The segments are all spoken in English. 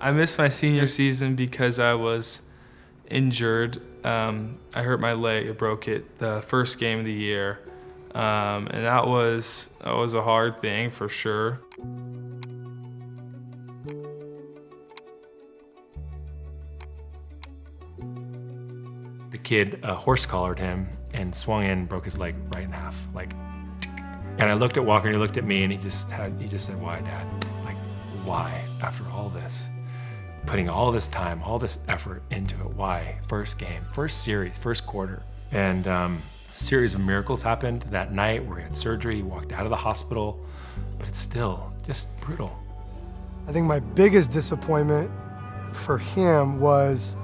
I missed my senior season because I was injured. I hurt my leg, I broke it the first game of the year. And that was a hard thing for sure. The kid horse collared him and swung in and broke his leg right in half. And I looked at Walker and he looked at me and he just said, "Why, Dad? Like, why? After all this, putting all this time, all this effort into it, why? First game, first series, first quarter." And a series of miracles happened that night where he had surgery, he walked out of the hospital, but it's still just brutal. I think my biggest disappointment for him was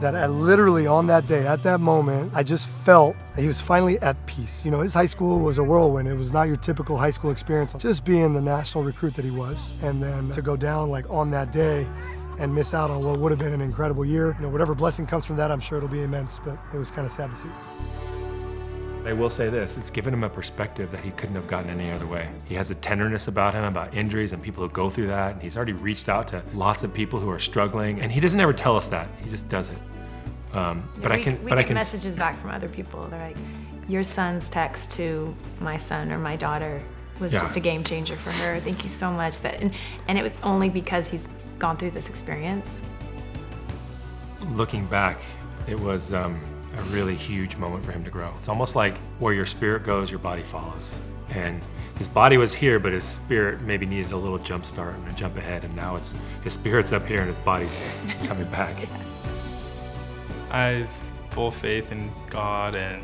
that I literally on that day, at that moment, I just felt that he was finally at peace. You know, his high school was a whirlwind. It was not your typical high school experience. Just being the national recruit that he was, and then to go down like on that day and miss out on what would have been an incredible year. You know, whatever blessing comes from that, I'm sure it'll be immense, but it was kind of sad to see. I will say this, it's given him a perspective that he couldn't have gotten any other way. He has a tenderness about him, about injuries and people who go through that. And he's already reached out to lots of people who are struggling, and he doesn't ever tell us that. He just does it. We get messages back from other people. They're like, "Your son's text to my son or my daughter was just a game changer for her. Thank you so much." And it was only because he's gone through this experience. Looking back, it was a really huge moment for him to grow. It's almost like where your spirit goes, your body follows. And his body was here, but his spirit maybe needed a little jump start and a jump ahead. And now his spirit's up here and his body's coming back. I have full faith in God and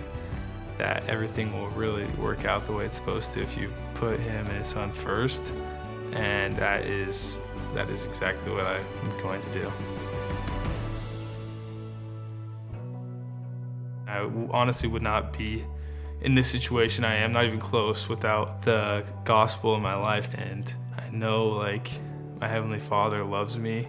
that everything will really work out the way it's supposed to if you put him and his son first. And that is exactly what I'm going to do. I honestly would not be in this situation I am, not even close, without the gospel in my life. And I know, like, my Heavenly Father loves me